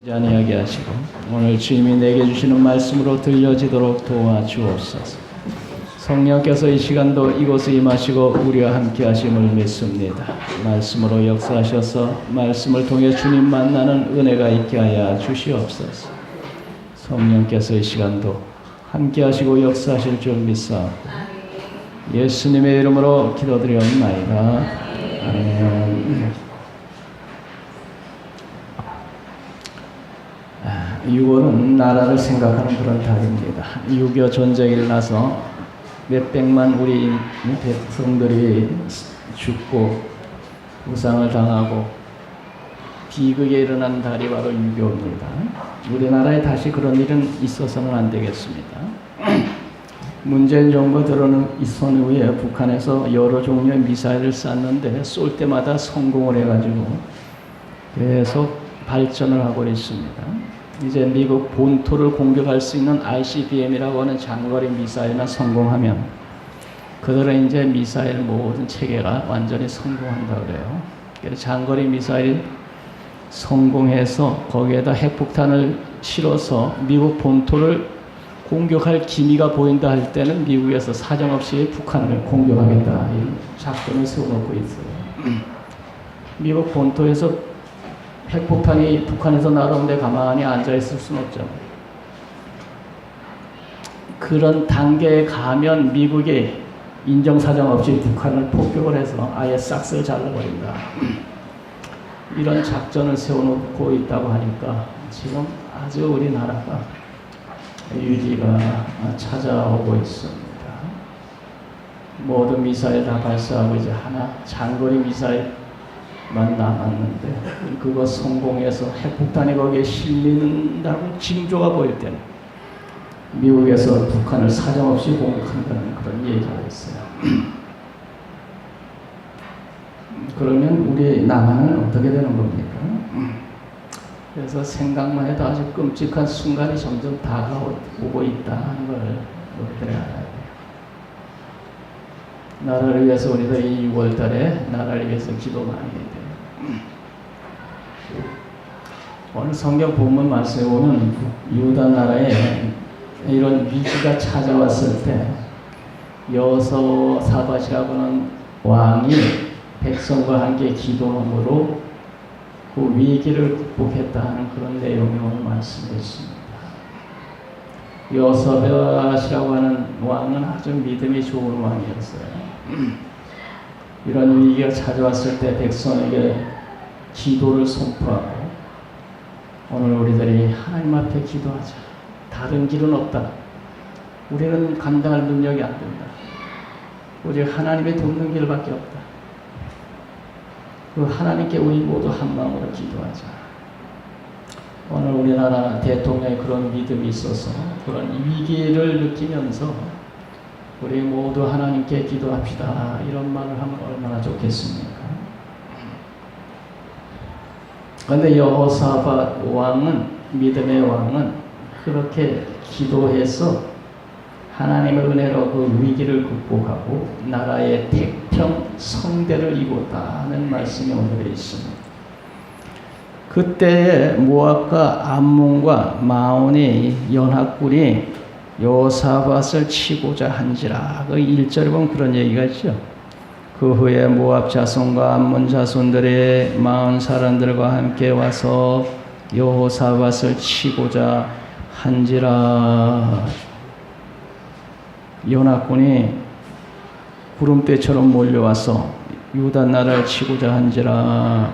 안녕하게 하시고 오늘 주님이 내게 주시는 말씀으로 들려지도록 도와주옵소서. 성령께서 이 시간도 이곳에 임하시고 우리와 함께 하심을 믿습니다. 말씀으로 역사하셔서 말씀을 통해 주님 만나는 은혜가 있게 하여 주시옵소서. 성령께서 이 시간도 함께 하시고 역사하실 줄 믿사옵고 예수님의 이름으로 기도드리옵나이다. 아멘. 6월은 나라를 생각하는 그런 달입니다. 6.25 전쟁이 나서 몇백만 우리 백성들이 죽고 부상을 당하고 비극이 일어난 달이 바로 6.25입니다. 우리나라에 다시 그런 일은 있어서는 안 되겠습니다. 문재인 정부 들어오는 선 후에 북한에서 여러 종류의 미사일을 쐈는데 쏠 때마다 성공을 해가지고 계속 발전을 하고 있습니다. 이제 미국 본토를 공격할 수 있는 ICBM이라고 하는 장거리 미사일만 성공하면 그들은 이제 미사일 모든 체계가 완전히 성공한다 그래요. 그래서 장거리 미사일 성공해서 거기에다 핵폭탄을 실어서 미국 본토를 공격할 기미가 보인다 할 때는 미국에서 사정없이 북한을 공격하겠다 이 작전을 세워놓고 있어요. 미국 본토에서 핵폭탄이 북한에서 날아오는데 가만히 앉아있을 수는 없잖아요. 그런 단계에 가면 미국이 인정사정 없이 북한을 폭격을 해서 아예 싹쓸 잘라버린다. 이런 작전을 세워놓고 있다고 하니까 지금 아주 우리나라가 위기가 찾아오고 있습니다. 모든 미사일 다 발사하고 이제 하나 장거리 미사일 만 남았는데 그거 성공해서 핵폭탄이 거기에 실린다고 징조가 보일 때는 미국에서 북한을 사정없이 공격한다는 그런 얘기가 있어요. 그러면 우리 남한은 어떻게 되는 겁니까? 그래서 생각만 해도 아주 끔찍한 순간이 점점 다가오고 있다는 걸 우리들이 알아야 돼요. 나라를 위해서 우리도 이 6월달에 나라를 위해서 기도 많이 해야 돼요. 오늘 성경 본문 말씀에 오는 유다 나라에 이런 위기가 찾아왔을 때 여호사밧이라고는 왕이 백성과 함께 기도함으로 그 위기를 극복했다는 그런 내용이 오늘 말씀에 있습니다. 여호사밧이라고 하는 왕은 아주 믿음이 좋은 왕이었어요. 이런 위기가 찾아왔을 때 백성에게 기도를 선포하고 오늘 우리들이 하나님 앞에 기도하자. 다른 길은 없다. 우리는 감당할 능력이 안 된다. 오직 하나님의 돕는 길밖에 없다. 그 하나님께 우리 모두 한 마음으로 기도하자. 오늘 우리나라 대통령의 그런 믿음이 있어서 그런 위기를 느끼면서 우리 모두 하나님께 기도합시다. 이런 말을 하면 얼마나 좋겠습니까? 그런데 여호사밧 왕은 믿음의 왕은 그렇게 기도해서 하나님의 은혜로 그 위기를 극복하고 나라의 태평 성대를 이뤘다는 말씀이 오늘에 있습니다. 그때에 모압과 암몬과 마온이 연합군이 여호사밧을 치고자 한지라. 그 1절에 보면 그런 얘기가 있죠. 그 후에 모압 자손과 암몬 자손들의 마온 사람들과 함께 와서 여호사밧을 치고자 한지라. 연합군이 구름대처럼 몰려와서 유다 나라를 치고자 한지라.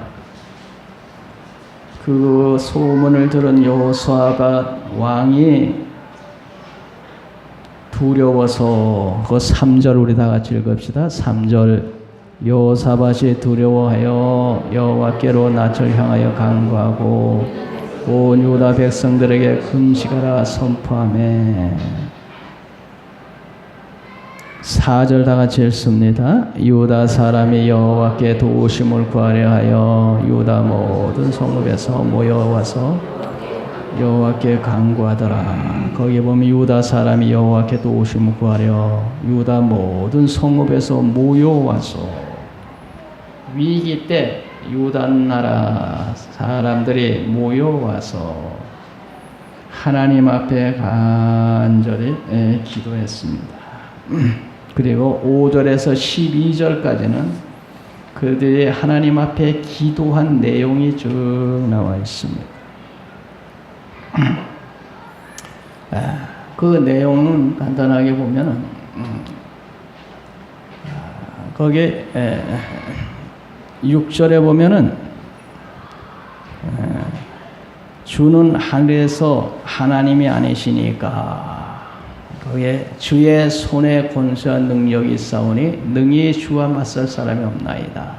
그 소문을 들은 여호사밧 왕이 두려워서 그 3절 우리 다 같이 읽읍시다. 3절 여호사밧이 두려워하여 여호와께로 낯을 향하여 간구하고 온 유다 백성들에게 금식하라 선포하매 4절 다 같이 읽습니다. 유다 사람이 여호와께 도우심을 구하려 하여 유다 모든 성읍에서 모여와서 여호와께 간구하더라. 거기에 보면 유다 사람이 여호와께 도우심을 구하려 유다 모든 성읍에서 모여와서 위기 때 유다 나라 사람들이 모여와서 하나님 앞에 간절히 기도했습니다. 그리고 5절에서 12절까지는 그들이 하나님 앞에 기도한 내용이 쭉 나와 있습니다. 그 내용은 간단하게 보면은 거기에 6절에 보면은 주는 하늘에서 하나님이 아니시니까 거기에 주의 손에 권세한 능력이 있사오니 능히 주와 맞설 사람이 없나이다.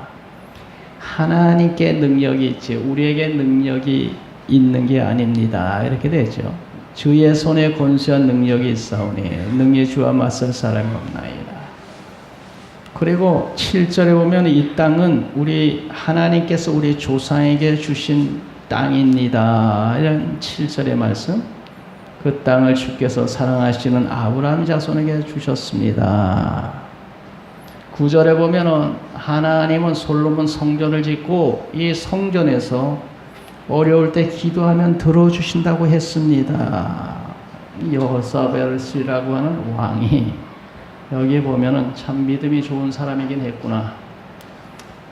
하나님께 능력이 있지 우리에게 능력이 있는 게 아닙니다. 이렇게 되죠. 주의 손에 권세한 능력이 있사오니 능히 주와 맞설 사람이 없나이다. 그리고 7절에 보면 이 땅은 우리 하나님께서 우리 조상에게 주신 땅입니다. 이런 7절의 말씀. 그 땅을 주께서 사랑하시는 아브라함 자손에게 주셨습니다. 9절에 보면은 하나님은 솔로몬 성전을 짓고 이 성전에서 어려울 때 기도하면 들어주신다고 했습니다. 여호사밧이라고 하는 왕이 여기 보면은 참 믿음이 좋은 사람이긴 했구나.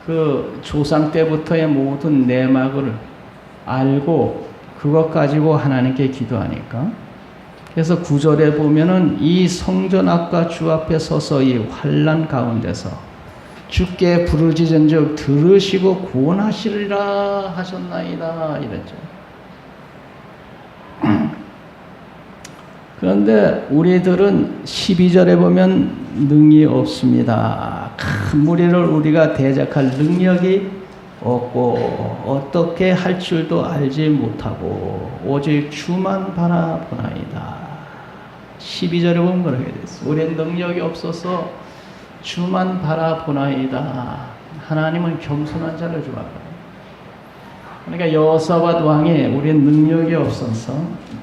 그 조상 때부터의 모든 내막을 알고 그것 가지고 하나님께 기도하니까. 그래서 9절에 보면은 이 성전 앞과 주 앞에 서서 이 환난 가운데서 주께 부르짖은즉 들으시고 구원하시리라 하셨나이다 이랬죠. 그런데 우리들은 12절에 보면 능이 없습니다. 큰 무리를 우리가 대적할 능력이 없고 어떻게 할 줄도 알지 못하고 오직 주만 바라보나이다. 12절에 보면 그렇게 됐어요. 우리는 능력이 없어서 주만 바라보나이다. 하나님은 겸손한 자를 좋아해요. 그러니까 여호사밧 왕이 우리는 능력이 없어서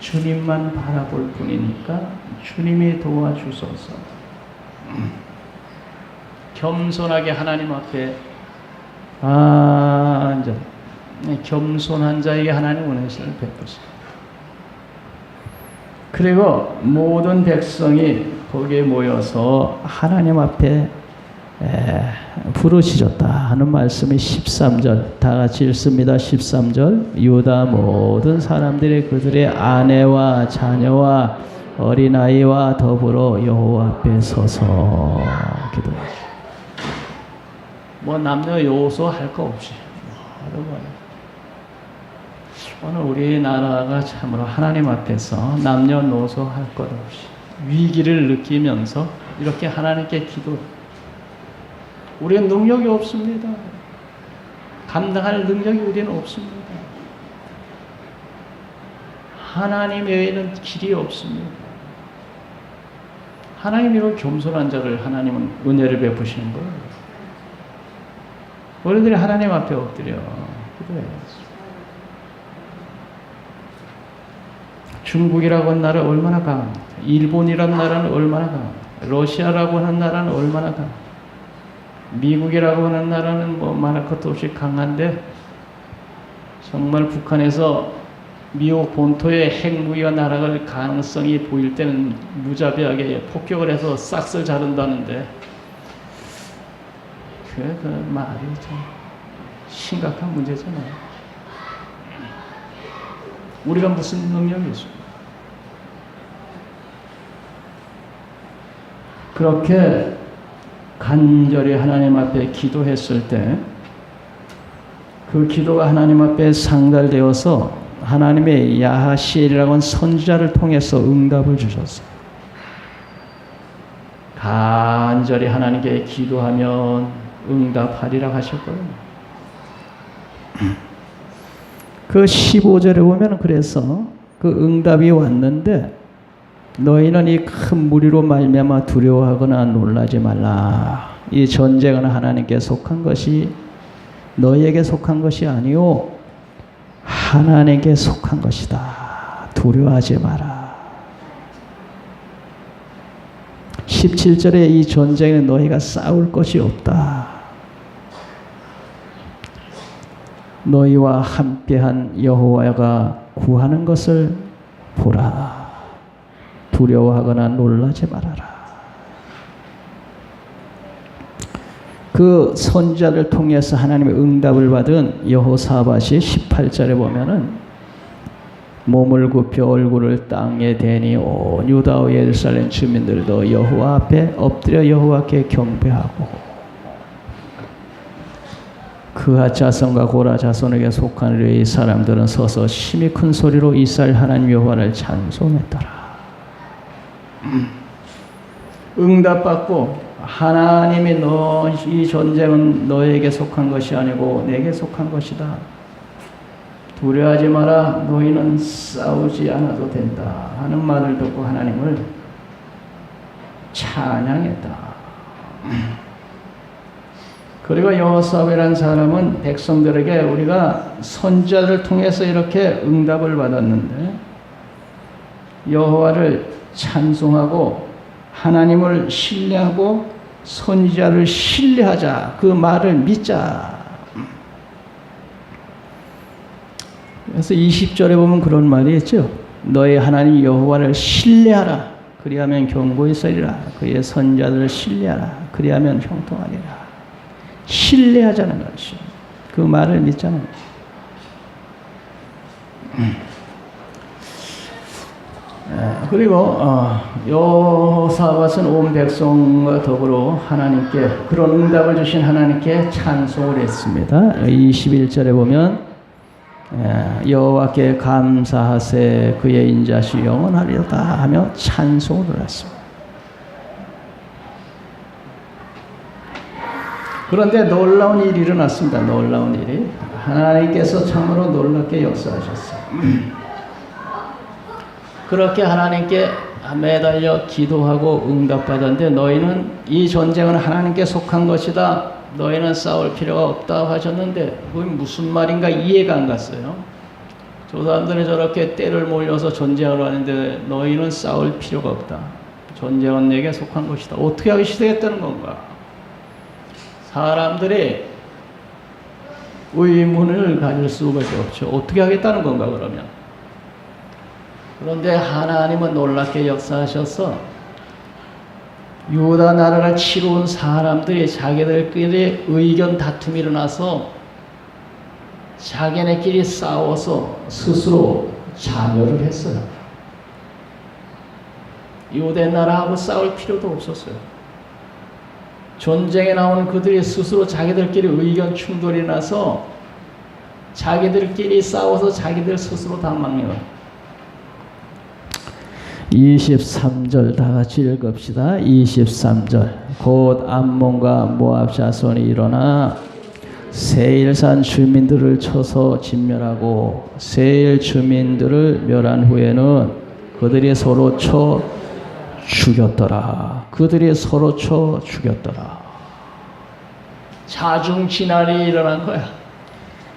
주님만 바라볼 뿐이니까 주님이 도와주소서. 겸손하게 하나님 앞에 앉아 겸손한 자에게 하나님 은혜를 베푸시고 그리고 모든 백성이 거기에 모여서 하나님 앞에 부르짖었다 하는 말씀이 13절 다 같이 읽습니다. 13절 유다 모든 사람들이 그들의 아내와 자녀와 어린아이와 더불어 여호와 앞에 서서 기도했죠. 뭐 남녀 요소 할 거 없이 오늘 우리나라가 참으로 하나님 앞에서 남녀노소 할 것 없이 위기를 느끼면서 이렇게 하나님께 기도. 우리는 능력이 없습니다. 감당할 능력이 우리는 없습니다. 하나님 외에는 길이 없습니다. 하나님 이런 겸손한 자를 하나님은 은혜를 베푸시는 거예요. 우리들이 하나님 앞에 엎드려 기도해야지. 중국이라고 하는 나라 얼마나 강합니까? 일본이라는 나라는 얼마나 강합니까? 러시아라고 하는 나라는 얼마나 강합니까? 미국이라고 하는 나라는 뭐 말할 것도 없이 강한데 정말 북한에서 미국 본토에 핵무기가 날아갈 가능성이 보일 때는 무자비하게 폭격을 해서 싹쓸 자른다는데 그 말이 참 심각한 문제잖아요. 우리가 무슨 능력이 있습니까? 그렇게 간절히 하나님 앞에 기도했을 때 그 기도가 하나님 앞에 상달되어서 하나님의 야하시엘이라고 하는 선지자를 통해서 응답을 주셨어요. 간절히 하나님께 기도하면 응답하리라 하셨거든요. 그 15절에 보면 그래서 그 응답이 왔는데 너희는 이 큰 무리로 말미암아 두려워하거나 놀라지 말라. 이 전쟁은 하나님께 속한 것이 너희에게 속한 것이 아니오 하나님께 속한 것이다. 두려워하지 마라. 17절에 이 전쟁에 너희가 싸울 것이 없다. 너희와 함께한 여호와가 구하는 것을 보라. 두려워하거나 놀라지 말아라. 그 선지자를 통해서 하나님의 응답을 받은 여호사밧이 18절에 보면은 몸을 굽혀 얼굴을 땅에 대니 온 유다와 예루살렘 주민들도 여호와 앞에 엎드려 여호와께 경배하고 그하 자손과 고라 자손에게 속한 레위 사람들은 서서 심히 큰 소리로 이스라엘 하나님 여호와를 찬송했더라. 응답받고 하나님이 이 전쟁은 너에게 속한 것이 아니고 내게 속한 것이다. 두려워하지 마라. 너희는 싸우지 않아도 된다 하는 말을 듣고 하나님을 찬양했다. 그리고 여호사밧이라는 사람은 백성들에게 우리가 선지자를 통해서 이렇게 응답을 받았는데 여호와를 찬송하고 하나님을 신뢰하고 선지자를 신뢰하자. 그 말을 믿자. 그래서 20절에 보면 그런 말이 있죠. 너의 하나님 여호와를 신뢰하라. 그리하면 견고히 서리라. 그의 선지자들을 신뢰하라. 그리하면 형통하리라. 신뢰하자는 것이 그 말을 믿자는 것이. 그리고 여호사밧은 온 백성과 더불어 하나님께 그런 응답을 주신 하나님께 찬송을 했습니다. 21절에 보면 여호와께 감사하세 그의 인자시 영원하리로다 하며 찬송을 했습니다. 그런데 놀라운 일이 일어났습니다. 놀라운 일이 하나님께서 참으로 놀랍게 역사하셨어요. 그렇게 하나님께 매달려 기도하고 응답받았는데 너희는 이 전쟁은 하나님께 속한 것이다. 너희는 싸울 필요가 없다 하셨는데 그게 무슨 말인가 이해가 안 갔어요. 저 사람들은 저렇게 때를 몰려서 전쟁을 하는데 너희는 싸울 필요가 없다. 전쟁은 내게 속한 것이다. 어떻게 하기 시작했다는 건가? 사람들이 의문을 가질 수밖에 없죠. 어떻게 하겠다는 건가 그러면? 그런데 하나님은 놀랍게 역사하셔서 유다 나라를 치러 온 사람들이 자기들끼리 의견 다툼이 일어나서 자기네끼리 싸워서 스스로 자멸을 했어요. 유대 나라하고 싸울 필요도 없었어요. 전쟁에 나오는 그들이 스스로 자기들끼리 의견 충돌이 나서 자기들끼리 싸워서 자기들 스스로 다 망해요. 23절 다 같이 읽읍시다. 23절 곧 암몬과 모압 자손이 일어나 세일산 주민들을 쳐서 진멸하고 세일 주민들을 멸한 후에는 그들이 서로 쳐 죽였더라. 그들이 서로 쳐 죽였더라. 자중진환이 일어난 거야.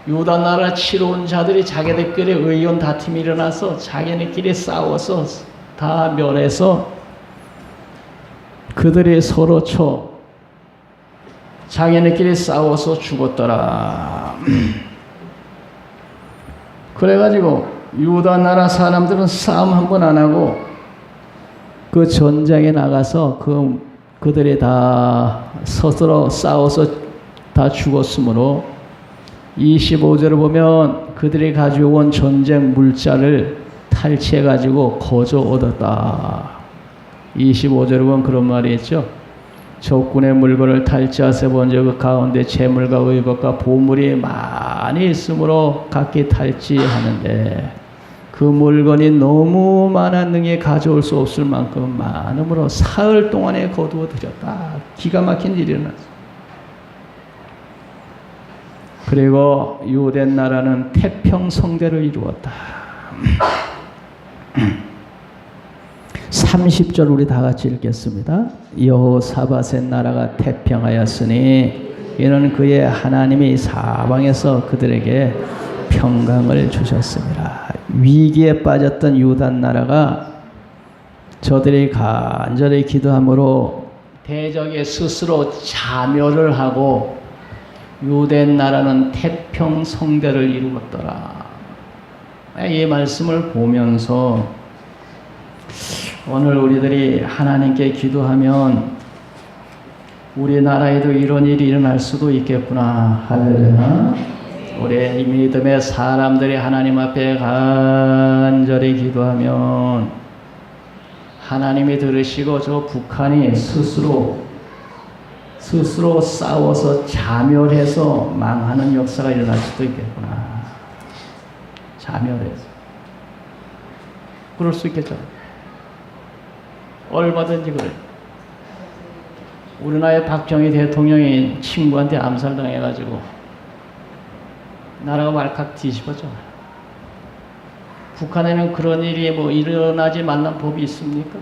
유다 나라 치러 온 자들이 자기들끼리 의견 다툼이 일어나서 자기네끼리 싸워서 다 멸해서 그들이 서로 쳐 자기네끼리 싸워서 죽었더라. 그래가지고 유다 나라 사람들은 싸움 한 번 안 하고 그 전쟁에 나가서 그들이 다 스스로 싸워서 다 죽었으므로 25절을 보면 그들이 가지고 온 전쟁 물자를 탈취해가지고 거저 얻었다. 25절에 보면 그런 말이 있죠. 적군의 물건을 탈취하세 본즉 그 가운데 재물과 의복과 보물이 많이 있으므로 각기 탈취하는데 그 물건이 너무 많아 능히 가져올 수 없을 만큼 많음으로 사흘 동안에 거두어 들였다. 기가 막힌 일이 일어났어. 그리고 유대 나라는 태평성대를 이루었다. 30절 우리 다 같이 읽겠습니다. 여호사밧의 나라가 태평하였으니 이는 그의 하나님이 사방에서 그들에게 평강을 주셨습니다. 위기에 빠졌던 유다 나라가 저들이 간절히 기도함으로 대적에 스스로 자멸을 하고 유대 나라는 태평 성대를 이루었더라. 이 말씀을 보면서 오늘 우리들이 하나님께 기도하면 우리나라에도 이런 일이 일어날 수도 있겠구나. 할렐루야. 우리 믿음의 사람들이 하나님 앞에 간절히 기도하면 하나님이 들으시고 저 북한이 스스로 싸워서 자멸해서 망하는 역사가 일어날 수도 있겠구나. 자멸해서. 그럴 수 있겠죠. 얼마든지 그래. 우리나라의 박정희 대통령이 친구한테 암살당해가지고 나라가 왈칵 뒤집어져. 북한에는 그런 일이 뭐 일어나지 말란 법이 있습니까?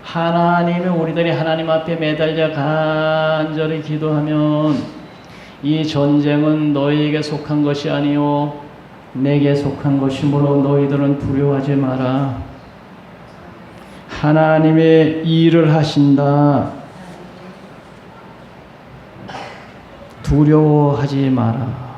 하나님이 우리들이 하나님 앞에 매달려 간절히 기도하면 이 전쟁은 너희에게 속한 것이 아니요 내게 속한 것이므로 너희들은 두려워하지 마라. 하나님의 일을 하신다. 두려워하지 마라.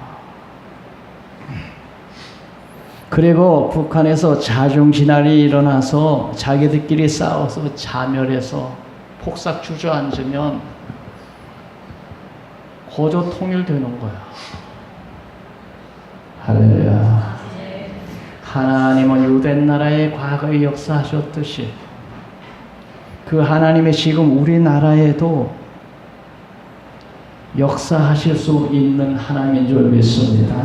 그리고 북한에서 자중진환이 일어나서 자기들끼리 싸워서 자멸해서 폭삭 주저앉으면 거저 통일되는 거야. 할렐루야. 하나님은 유대 나라의 과거에 역사하셨듯이 그 하나님의 지금 우리나라에도 역사하실 수 있는 하나님인 줄 믿습니다.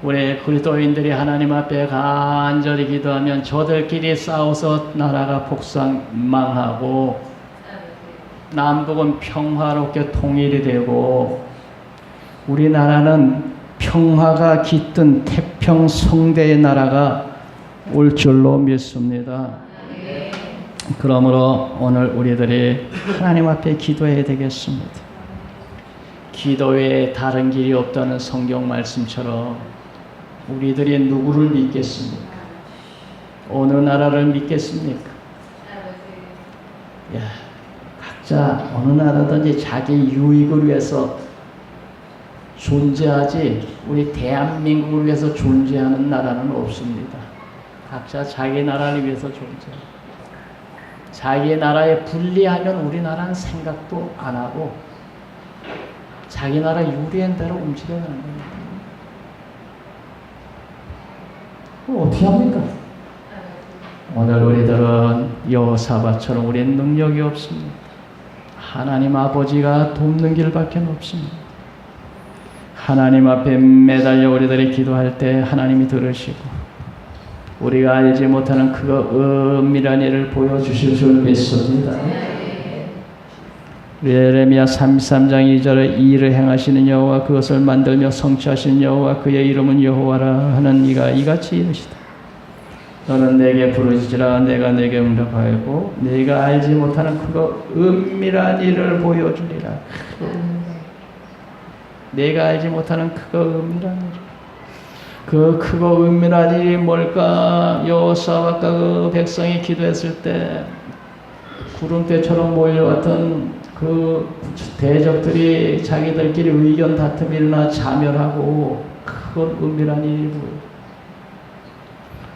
우리 그리스도인들이 하나님 앞에 간절히 기도하면 저들끼리 싸워서 나라가 폭삭 망하고 남북은 평화롭게 통일이 되고 우리나라는 평화가 깃든 태평 성대의 나라가 올 줄로 믿습니다. 그러므로 오늘 우리들이 하나님 앞에 기도해야 되겠습니다. 기도 외에 다른 길이 없다는 성경 말씀처럼 우리들이 누구를 믿겠습니까? 어느 나라를 믿겠습니까? 야, 각자 어느 나라든지 자기 유익을 위해서 존재하지 우리 대한민국을 위해서 존재하는 나라는 없습니다. 각자 자기 나라를 위해서 존재합니다. 자기 나라에 불리하면 우리나라는 생각도 안 하고 자기 나라 유리한 대로 움직여가는 겁니다. 어떻게 합니까? 오늘 우리들은 여호사밧처럼 우리는 능력이 없습니다. 하나님 아버지가 돕는 길밖에 없습니다. 하나님 앞에 매달려 우리들이 기도할 때 하나님이 들으시고 우리가 알지 못하는 그 은밀한 일을 보여주실 줄 믿습니다. 예레미야 33장 2절에 이 일을 행하시는 여호와 그것을 만들며 성취하시는 여호와 그의 이름은 여호와라 하는 이가 이같이 이르시다. 너는 내게 부르짖으라 내가 내게 응답하였고 네가 알지 못하는 그거 은밀한 일을 보여주리라. 내가 알지 못하는 그거 은밀한 일. 그 크고 은밀한 일이 뭘까? 여호사밧과 그 백성이 기도했을 때 구름대처럼 몰려왔던 그 대적들이 자기들끼리 의견 다툼이 일어나 자멸하고 그건 은밀한 일이고요.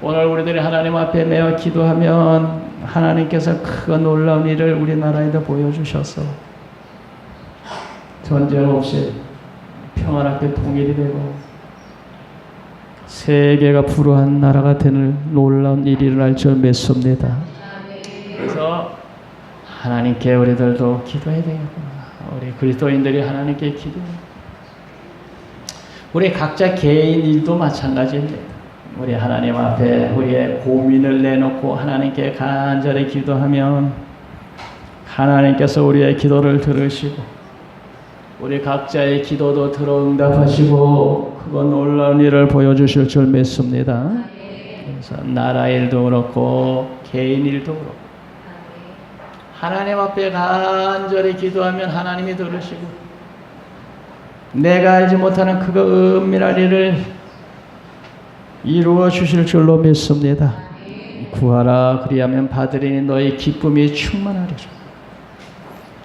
오늘 우리들이 하나님 앞에 매어 기도하면 하나님께서 크고 놀라운 일을 우리나라에도 보여주셔서 전쟁 없이 평안하게 통일이 되고 세계가 불우한 나라가 되는 놀라운 일이 일어날 줄 믿습니다. 그래서 하나님께 우리들도 기도해야 되겠구나. 우리 그리스도인들이 하나님께 기도해야 우리 각자 개인 일도 마찬가지입니다. 우리 하나님 앞에 우리의 고민을 내놓고 하나님께 간절히 기도하면 하나님께서 우리의 기도를 들으시고 우리 각자의 기도도 들어 응답하시고 그건 놀라운 일을 보여주실 줄 믿습니다. 그래서 나라 일도 그렇고 개인 일도 그렇고 하나님 앞에 간절히 기도하면 하나님이 들으시고 내가 알지 못하는 그거 은밀한 일을 이루어 주실 줄로 믿습니다. 구하라 그리하면 받으리니 너희 기쁨이 충만하리라.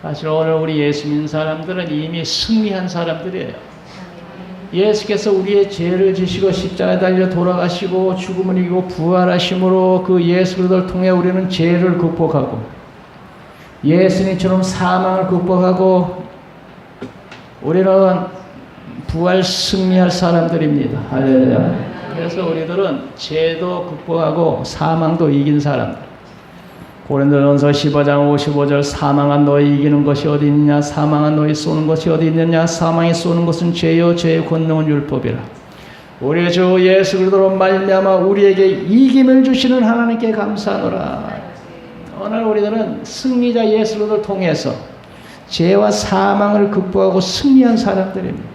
사실 오늘 우리 예수 믿는 사람들은 이미 승리한 사람들이에요. 예수께서 우리의 죄를 지시고 십자가에 달려 돌아가시고 죽음을 이기고 부활하심으로 그 예수 그리스도를 통해 우리는 죄를 극복하고 예수님처럼 사망을 극복하고 우리는 부활 승리할 사람들입니다. 할렐루야. 그래서 우리들은 죄도 극복하고 사망도 이긴 사람들. 고린도전서 15장 55절 사망한 너희 이기는 것이 어디 있느냐 사망한 너희 쏘는 것이 어디 있느냐 사망이 쏘는 것은 죄요 죄의 권능은 율법이라. 우리 주 예수 그리스도로 말미암아 우리에게 이김을 주시는 하나님께 감사하노라. 오늘 우리들은 승리자 예수 그리스도를 통해서 죄와 사망을 극복하고 승리한 사람들입니다.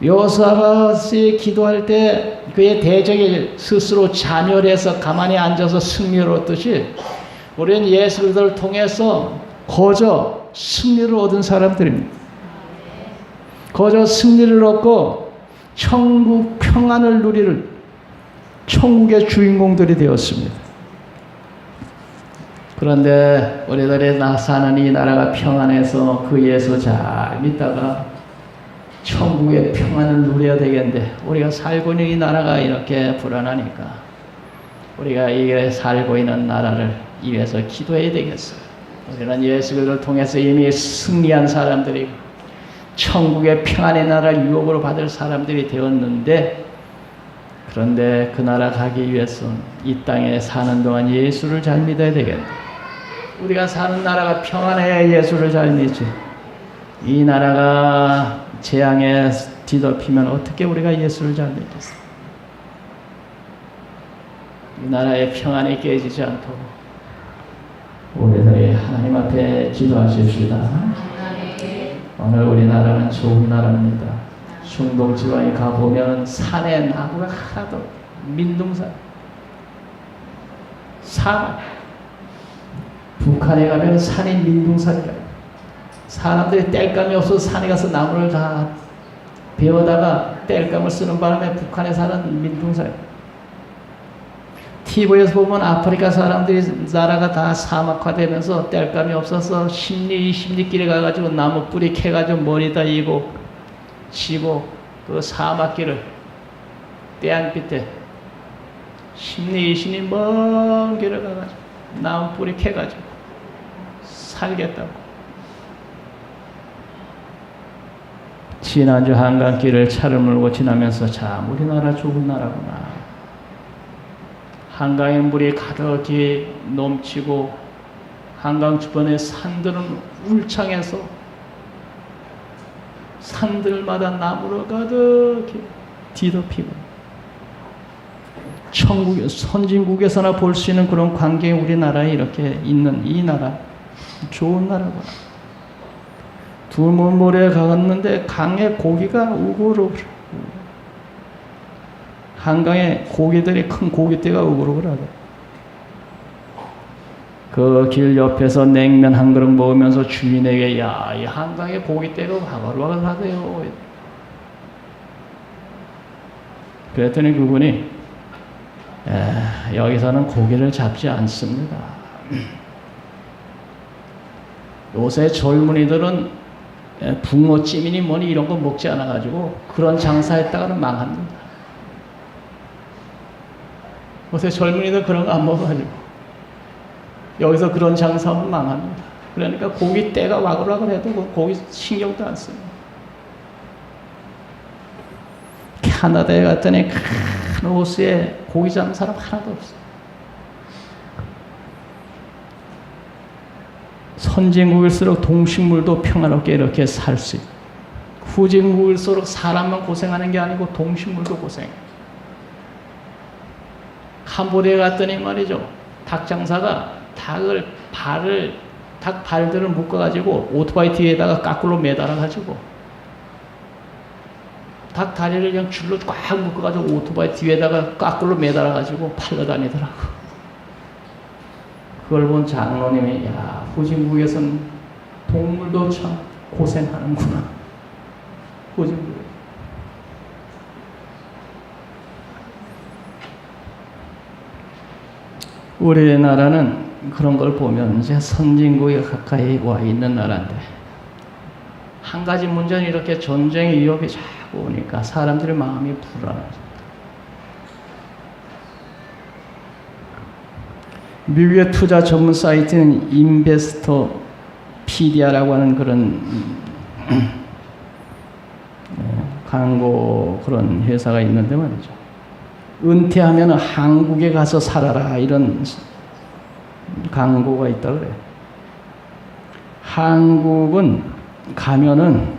여호사밧이 기도할 때 그의 대적이 스스로 자멸해서 가만히 앉아서 승리를 얻듯이 우리는 예수 그리스도를 통해서 거저 승리를 얻은 사람들입니다. 거저 승리를 얻고 천국 평안을 누리는 천국의 주인공들이 되었습니다. 그런데 우리들이 사는 이 나라가 평안해서 그 예수 잘 믿다가 천국의 평안을 누려야 되겠는데 우리가 살고 있는 이 나라가 이렇게 불안하니까 우리가 이 살고 있는 나라를 위해서 기도해야 되겠어요. 우리는 예수 그리스도를 통해서 이미 승리한 사람들이고 천국의 평안의 나라를 유업으로 받을 사람들이 되었는데 그런데 그 나라 가기 위해서는 이 땅에 사는 동안 예수를 잘 믿어야 되겠네. 우리가 사는 나라가 평안해야 예수를 잘 믿지. 이 나라가 재앙에 뒤덮이면 어떻게 우리가 예수를 잘 믿겠어? 이 나라의 평안이 깨지지 않도록 우리들이 하나님 앞에 기도하십시다. 오늘 우리나라는 좋은 나라입니다. 중동 지방에 가보면 산에 나무가 하나도 민둥산 사막 북한에 가면 산이 민둥산이라 사람들이 땔감이 없어서 산에 가서 나무를 다 베어다가 땔감을 쓰는 바람에 북한에 사는 민둥산. TV에서 보면 아프리카 사람들이 나라가 다 사막화되면서 땔감이 없어서 10리, 20리 길에 가가지고 나무 뿌리 캐가지고 머리다 이고 치고 그 사막길을 떼안빛에 10리, 20리 먼 길을 가가지고 나무 뿌리 캐가지고 살겠다고. 지난주 한강길을 차를 몰고 지나면서 참 우리나라 좋은 나라구나. 한강에 물이 가득히 넘치고 한강 주변의 산들은 울창해서 산들마다 나무로 가득히 뒤덮이고 천국 선진국에서나 볼 수 있는 그런 광경이 우리나라에 이렇게 있는 이 나라 좋은 나라구나. 두문모래에 갔는데 강에 고기가 우글우글. 한강에 고기들이 큰 고기떼가 우글우글하다. 그 길 옆에서 냉면 한 그릇 먹으면서 주인에게 야, 이 한강에 고기떼가 와글와글하대요. 그랬더니 그분이 여기서는 고기를 잡지 않습니다. 요새 젊은이들은 붕어 찜이니 뭐니 이런 거 먹지 않아가지고 그런 장사했다가는 망합니다. 요새 젊은이들 그런 거 안 먹어가지고 여기서 그런 장사하면 망합니다. 그러니까 고기 떼가 와글와글 해도 고기 신경도 안 써요. 캐나다에 갔더니 큰 호수에 고기 잡는 사람 하나도 없어요. 선진국일수록 동식물도 평화롭게 이렇게 살 수 있고 후진국일수록 사람만 고생하는 게 아니고 동식물도 고생해요. 캄보디아에 갔더니 말이죠. 닭 장사가 닭 발들을 묶어가지고 오토바이 뒤에다가 까꿀로 매달아가지고 닭 다리를 그냥 줄로 꽉 묶어가지고 오토바이 뒤에다가 까꿀로 매달아가지고 팔러 다니더라고. 그걸 본 장로님이 야, 후진국에서는 동물도 참 고생하는구나. 후진국에. 우리나라는 그런 걸 보면 이제 선진국에 가까이 와 있는 나라인데 한 가지 문제는 이렇게 전쟁의 위협이 자꾸 오니까 사람들의 마음이 불안하죠. 미국의 투자 전문 사이트는 인베스터 PD라고 하는 그런 광고 그런 회사가 있는데 말이죠. 은퇴하면 한국에 가서 살아라 이런 광고가 있다 그래요. 한국은 가면은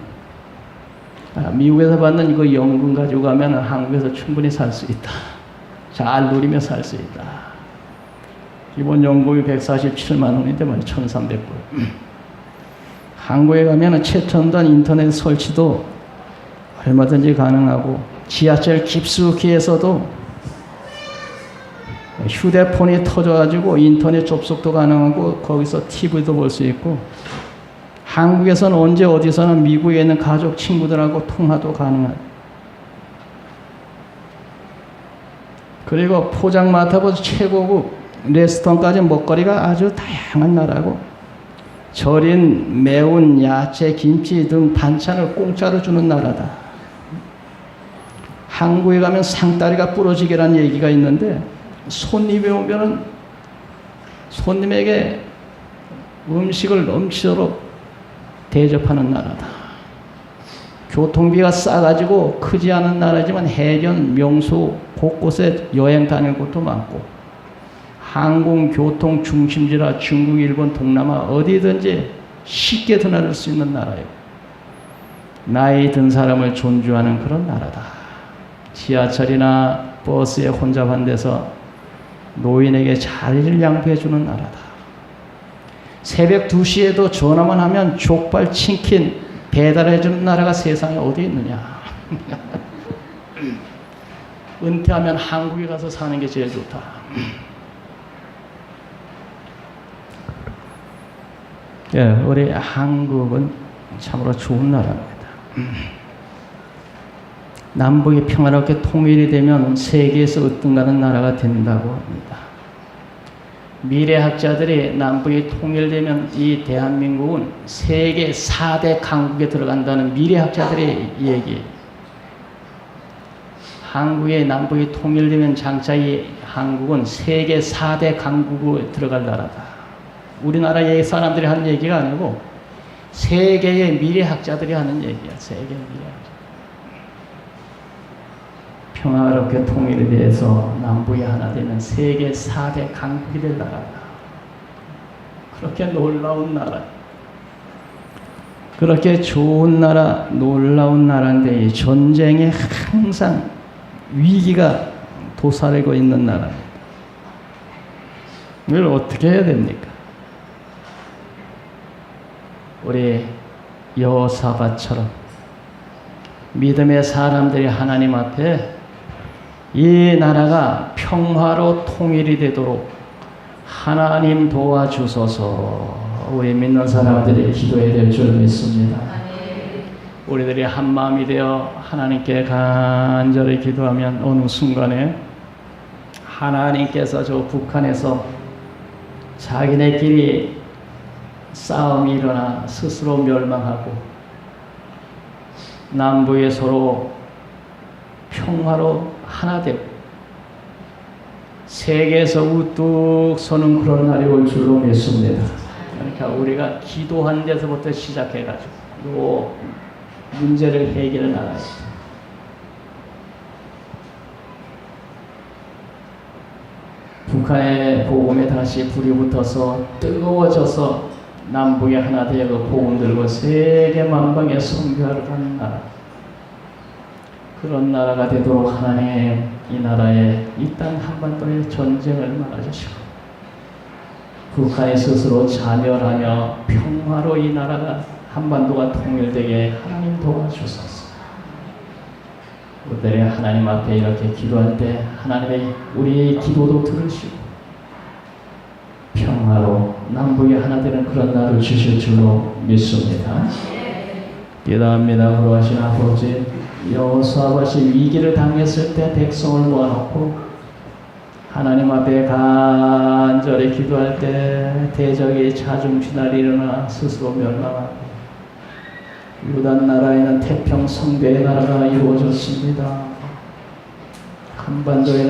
미국에서 받는 이거 연금 가지고 가면 한국에서 충분히 살 수 있다. 잘 누리며 살 수 있다. 기본 연금이 147만 원인데 말이죠. 1,300불. 한국에 가면 최첨단 인터넷 설치도 얼마든지 가능하고 지하철 깊숙이에서도 휴대폰이 터져가지고 인터넷 접속도 가능하고 거기서 TV도 볼 수 있고 한국에서는 언제 어디서나 미국에 있는 가족 친구들하고 통화도 가능하고 그리고 포장마차부터 최고급 레스토랑까지 먹거리가 아주 다양한 나라고 절인 매운 야채, 김치 등 반찬을 공짜로 주는 나라다. 한국에 가면 상다리가 부러지게라는 얘기가 있는데 손님이 오면은 손님에게 음식을 넘치도록 대접하는 나라다. 교통비가 싸가지고 크지 않은 나라지만 해변, 명소 곳곳에 여행 다닐 곳도 많고 항공, 교통 중심지라 중국, 일본, 동남아 어디든지 쉽게 드나들 수 있는 나라예요. 나이 든 사람을 존중하는 그런 나라다. 지하철이나 버스에 혼잡한 데서 노인에게 자리를 양보해 주는 나라다. 새벽 2시에도 전화만 하면 족발, 치킨 배달해 주는 나라가 세상에 어디 있느냐. 은퇴하면 한국에 가서 사는 게 제일 좋다. 예, 우리 한국은 참으로 좋은 나라입니다. 남북이 평화롭게 통일이 되면 세계에서 으뜸가는 나라가 된다고 합니다. 미래학자들이 남북이 통일되면 이 대한민국은 세계 4대 강국에 들어간다는 미래학자들의 얘기. 한국의 남북이 통일되면 장차 이 한국은 세계 4대 강국에 들어갈 나라다. 우리나라의 사람들이 하는 얘기가 아니고 세계의 미래학자들이 하는 얘기야. 세계의 미래학자. 평화롭게 통일에 대해서 남북이 하나 되면 세계 4대 강국이 될 나라다. 그렇게 놀라운 나라. 그렇게 좋은 나라, 놀라운 나라인데 이 전쟁에 항상 위기가 도사리고 있는 나라입니다. 이걸 어떻게 해야 됩니까? 우리 여호사밧처럼 믿음의 사람들이 하나님 앞에 이 나라가 평화로 통일이 되도록 하나님 도와주소서. 우리 믿는 사람들이 기도해야 될 줄 믿습니다. 우리들이 한 마음이 되어 하나님께 간절히 기도하면 어느 순간에 하나님께서 저 북한에서 자기네끼리 싸움이 일어나 스스로 멸망하고 남북에 서로 평화로 하나 되고 세계에서 우뚝 서는 그런 날이 올 줄로 믿습니다. 그러니까 우리가 기도한 데서부터 시작해가지고 요 문제를 해결해 나가야 돼. 북한의 복음에 다시 불이 붙어서 뜨거워져서 남북이 하나 되어 그 복음 들고 세계 만방에 선교하러 가는 나라. 그런 나라가 되도록 하나님 이 나라에 이 땅 한반도의 전쟁을 막아주시고 북한이 스스로 자멸하며 평화로 이 나라가 한반도가 통일되게 하나님 도와주소서. 우리들이 하나님 앞에 이렇게 기도할 때 하나님의 우리의 기도도 들으시고 평화로 남북이 하나 되는 그런 날을 주실 줄로 믿습니다. 기도합니다. 거룩하신 아버지, 여호사밧이 위기를 당했을 때 백성을 모아놓고 하나님 앞에 간절히 기도할 때 대적이 자중지날 일어나 스스로 멸망하고 유다 나라에는 태평 성대의 나라가 이루어졌습니다. 한반도에는